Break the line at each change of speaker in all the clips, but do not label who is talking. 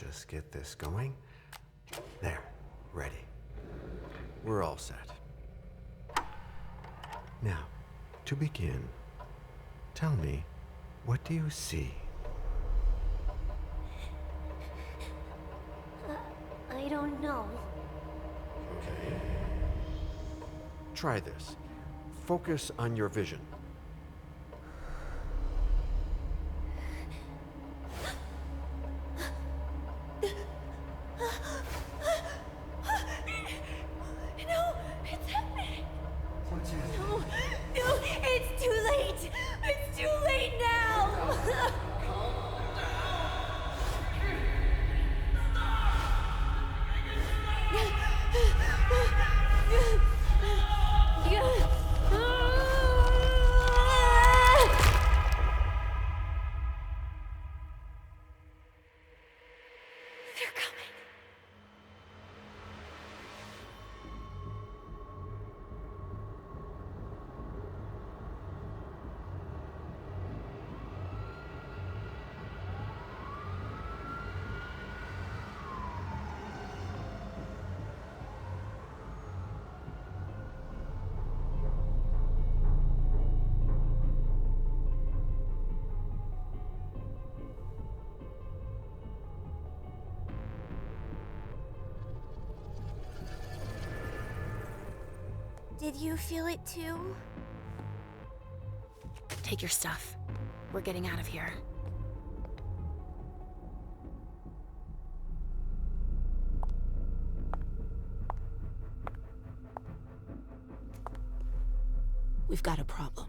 just get this going. There, ready. We're all set. Now, to begin, tell me, what do you see?
I don't know.
Okay. Try this. Focus on your vision.
No, it's happening. No, it's too late. It's too late now. They're coming. Did you feel it too?
Take your stuff. We're getting out of here. We've got a problem.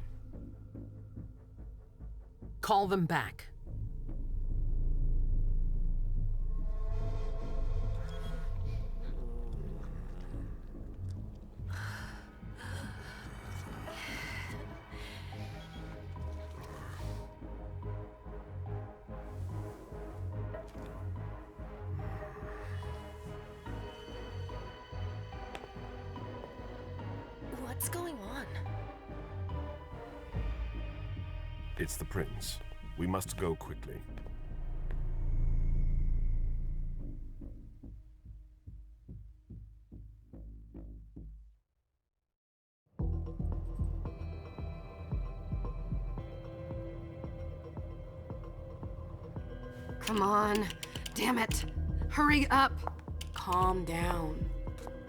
Call them back.
What's going on?
It's the prince. We must go quickly.
Come on. Damn it. Hurry up.
Calm down.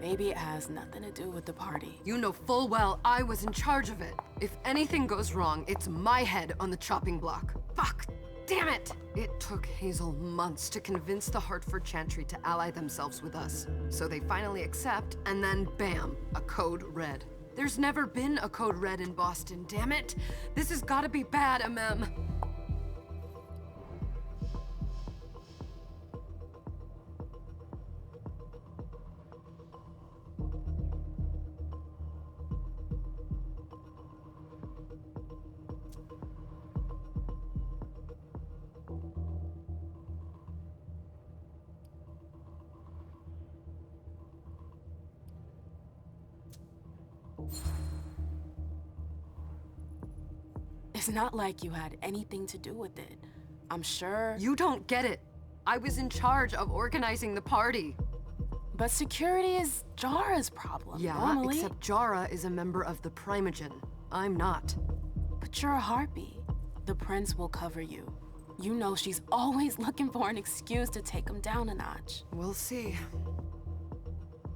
Maybe it has nothing to do with the party.
You know full well I was in charge of it. If anything goes wrong, it's my head on the chopping block. Fuck! Damn it! It took Hazel months to convince the Hartford Chantry to ally themselves with us. So they finally accept, and then bam, a code red. There's never been a code red in Boston, damn it! This has gotta be bad, MM.
It's not like you had anything to do with it. I'm sure...
You don't get it. I was in charge of organizing the party.
But security is Jara's problem,
Yeah,
normally.
except Jara is a member of the Primogen. I'm not.
But you're a harpy. The prince will cover you. You know she's always looking for an excuse to take him down a notch.
We'll see.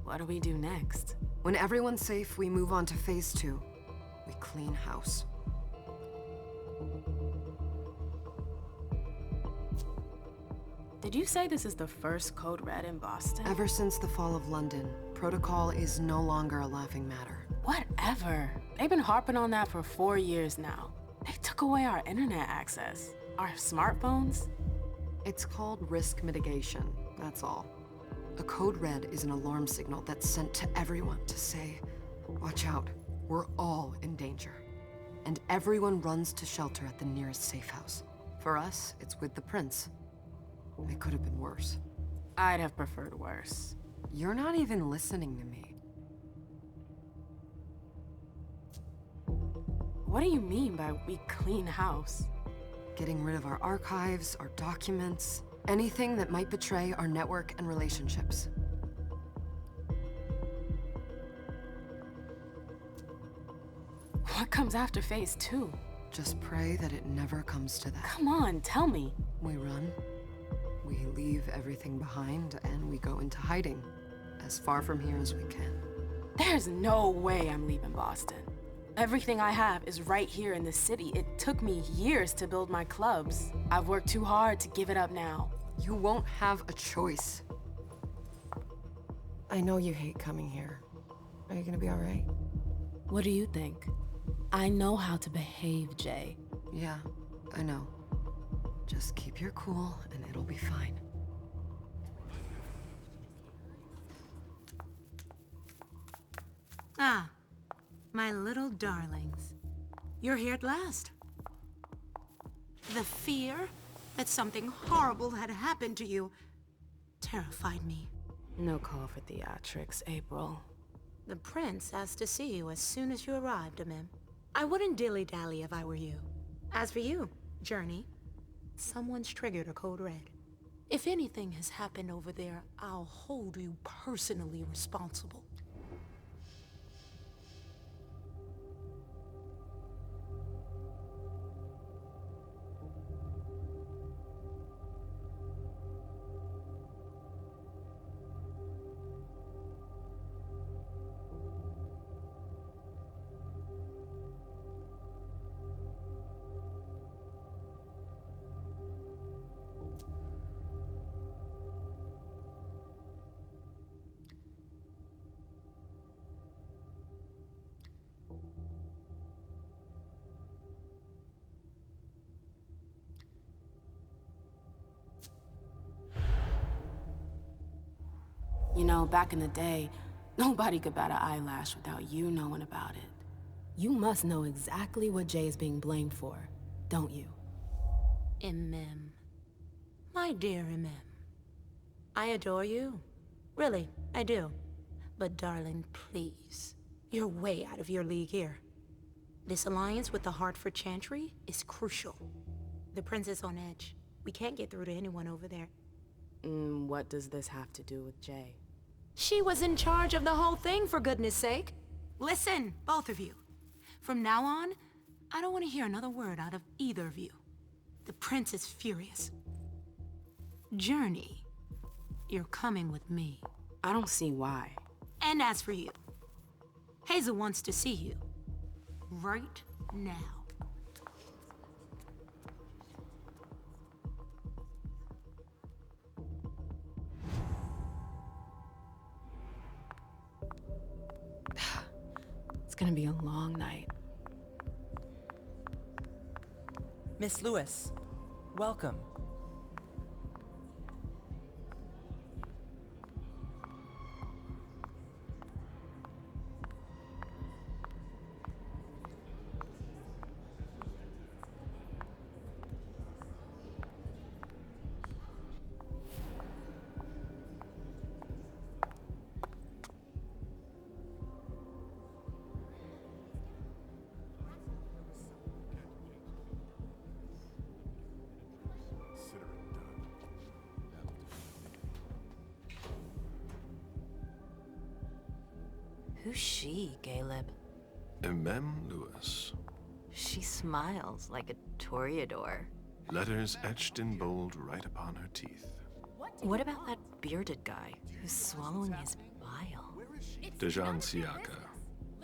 What do we do next?
When everyone's safe, we move on to phase 2. We clean house.
Did you say this is the first code red in Boston?
Ever since the fall of London, protocol is no longer a laughing matter.
Whatever. They've been harping on that for 4 years now. They took away our internet access. Our smartphones.
It's called risk mitigation, that's all. A code red is an alarm signal that's sent to everyone to say, watch out, we're all in danger. And everyone runs to shelter at the nearest safe house. For us, it's with the prince. It could have been worse.
I'd have preferred worse.
You're not even listening to me.
What do you mean by we clean house?
Getting rid of our archives, our documents, Anything that might betray our network and relationships.
What comes after phase 2?
Just pray that it never comes to that.
Come on, tell me.
We run, we leave everything behind, and we go into hiding, as far from here as we can.
There's no way I'm leaving Boston. Everything I have is right here in the city. It took me years to build my clubs. I've worked too hard to give it up now.
You won't have a choice. I know you hate coming here. Are you gonna be all right?
What do you think? I know how to behave, Jay.
Yeah, I know. Just keep your cool and it'll be fine.
Ah, my little darlings. You're here at last. The fear that something horrible had happened to you terrified me.
No call for theatrics, April.
The prince asked to see you as soon as you arrived, Amim. I wouldn't dilly-dally if I were you. As for you, Journey, someone's triggered a code red. If anything has happened over there, I'll hold you personally responsible.
You know, back in the day, nobody could bat an eyelash without you knowing about it. You must know exactly what Jay is being blamed for, don't you?
Amim. My dear Amim. I adore you. Really, I do. But darling, please. You're way out of your league here. This alliance with the Hartford Chantry is crucial. The prince is on edge. We can't get through to anyone over there.
What does this have to do with Jay?
She was in charge of the whole thing, for goodness sake. Listen, both of you. From now on, I don't want to hear another word out of either of you. The prince is furious. Journey, you're coming with me.
I don't see why.
And as for you, Hazel wants to see you. Right now.
It's gonna be a long night.
Miss Lewis, welcome.
Who's she, Caleb?
Mem Lewis.
She smiles like a toreador.
Letters etched in bold right upon her teeth.
What about that bearded guy who's swallowing his bile?
Dejan Siaka.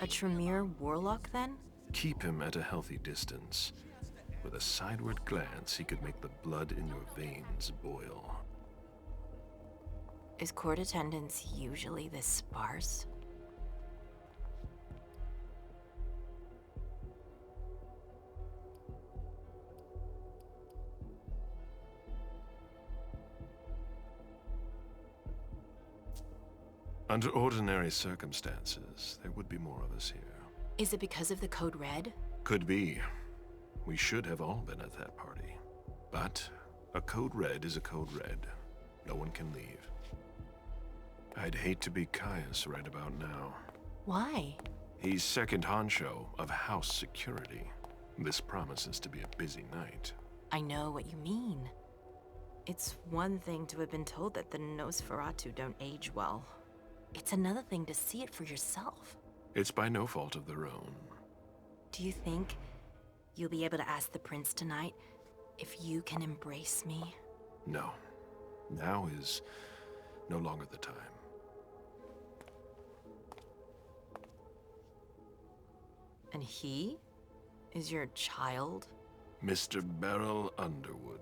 A Tremere warlock, then?
Keep him at a healthy distance. With a sideward glance, he could make the blood in your veins boil.
Is court attendance usually this sparse?
Under ordinary circumstances, there would be more of us here.
Is it because of the Code Red?
Could be. We should have all been at that party. But a Code Red is a Code Red. No one can leave. I'd hate to be Caius right about now.
Why?
He's second honcho of house security. This promises to be a busy night.
I know what you mean. It's one thing to have been told that the Nosferatu don't age well. It's another thing to see it for yourself.
It's by no fault of their own.
Do you think you'll be able to ask the prince tonight if you can embrace me?
No. Now is no longer the time.
And he is your child?
Mr. Beryl Underwood.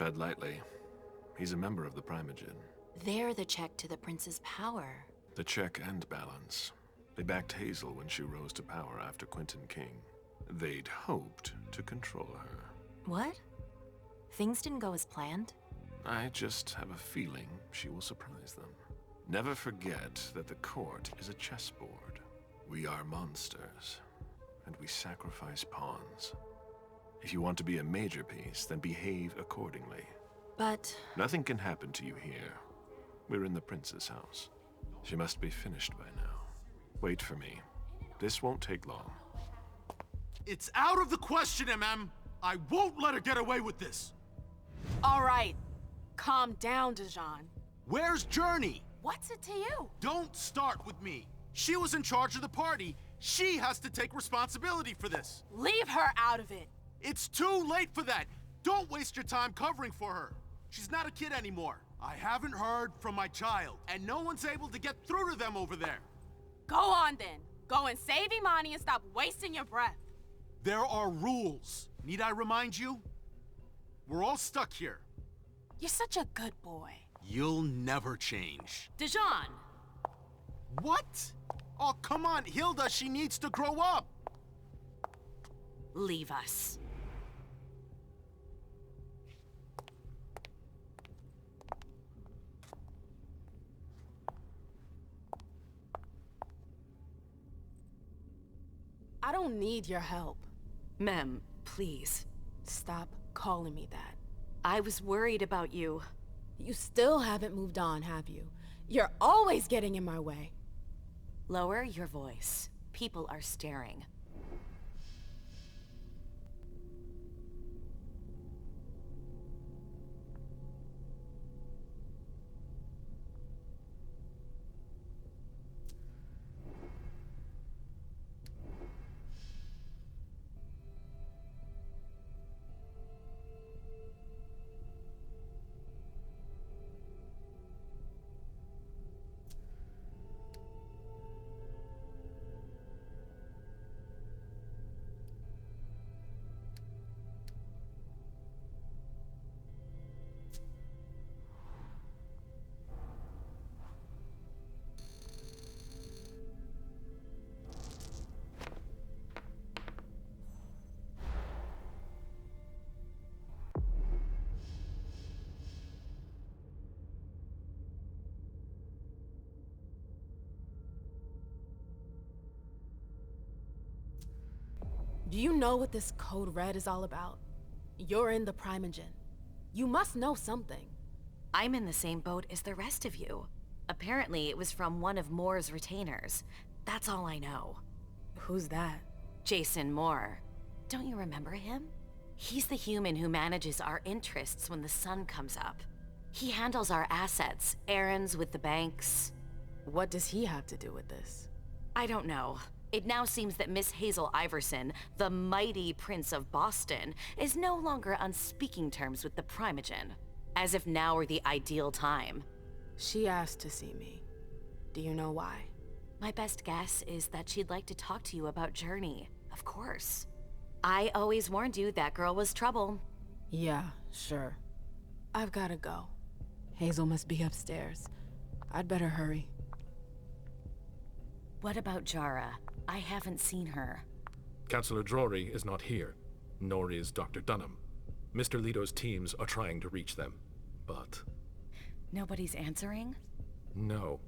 Tread lightly. He's a member of the Primogen.
They're the check to the prince's power.
The check and balance. They backed Hazel when she rose to power after Quentin King. They'd hoped to control her.
What? Things didn't go as planned?
I just have a feeling she will surprise them. Never forget that the court is a chessboard. We are monsters, and we sacrifice pawns. If you want to be a major piece, then behave accordingly.
But...
Nothing can happen to you here. We're in the prince's house. She must be finished by now. Wait for me. This won't take long.
It's out of the question, MM! I won't let her get away with this!
All right. Calm down, Dijon.
Where's Journey?
What's it to you?
Don't start with me. She was in charge of the party. She has to take responsibility for this.
Leave her out of it.
It's too late for that. Don't waste your time covering for her. She's not a kid anymore. I haven't heard from my child, and no one's able to get through to them over there.
Go on then. Go and save Imani and stop wasting your breath.
There are rules. Need I remind you? We're all stuck here.
You're such a good boy.
You'll never change.
Dijon!
What? Oh, come on, Hilda, she needs to grow up.
Leave us.
I don't need your help.
Mem, please.
Stop calling me that.
I was worried about you.
You still haven't moved on, have you? You're always getting in my way.
Lower your voice. People are staring.
Do you know what this Code Red is all about? You're in the Primogen. You must know something.
I'm in the same boat as the rest of you. Apparently, it was from one of Moore's retainers. That's all I know.
Who's that?
Jason Moore. Don't you remember him? He's the human who manages our interests when the sun comes up. He handles our assets, errands with the banks.
What does he have to do with this?
I don't know. It now seems that Miss Hazel Iverson, the mighty Prince of Boston, is no longer on speaking terms with the Primogen. As if now were the ideal time.
She asked to see me. Do you know why?
My best guess is that she'd like to talk to you about Journey, of course. I always warned you that girl was trouble.
Yeah, sure. I've gotta go. Hazel must be upstairs. I'd better hurry.
What about Jara? I haven't seen her.
Councillor Drury is not here, nor is Dr. Dunham. Mr. Leto's teams are trying to reach them, but...
Nobody's answering?
No.